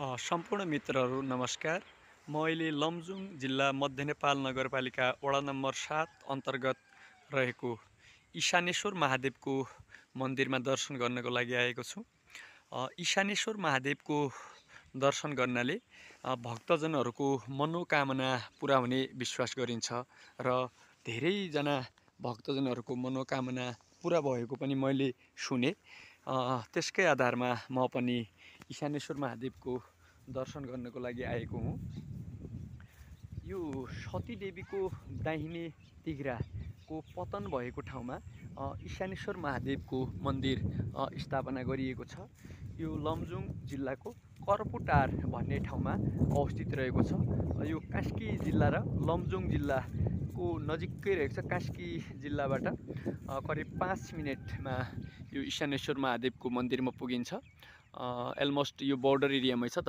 सम्पूर्ण मित्रहरू नमस्कार। म अहिले लमजुङ जिल्ला मध्य नेपाल नगरपालिका वडा नम्बर 7 अन्तर्गत रहेको इशानेश्वर महादेवको मन्दिरमा दर्शन गर्नको लागि आएको छु। इशानेश्वर महादेवको दर्शन गर्नाले भक्तजनहरूको मनोकामना पुरा हुने विश्वास गरिन्छ र धेरैजना भक्तजनहरूको मनोकामना पुरा भएको पनि मैले सुने। त्यसकै आधारमा म पनि इशानेश्वर महादेवको दर्शन गर्नको लागि आएको हुँ। यो सतीदेवीको दाहिने तिघ्राको पतन भएको ठाउँमा इशानेश्वर महादेवको मन्दिर स्थापना गरिएको छ। यो लमजुङ जिल्लाको कर्पुटार भन्ने ठाउँमा अवस्थित रहेको छ। यो कास्की जिल्ला र लमजुङ जिल्लाको नजिकै रहेको छ। कास्की जिल्लाबाट करिब 5 मिनेटमा यो इशानेश्वर महादेवको मन्दिरमा पुगिन्छ। अलमोस्ट यो बोर्डर एरियामै छ।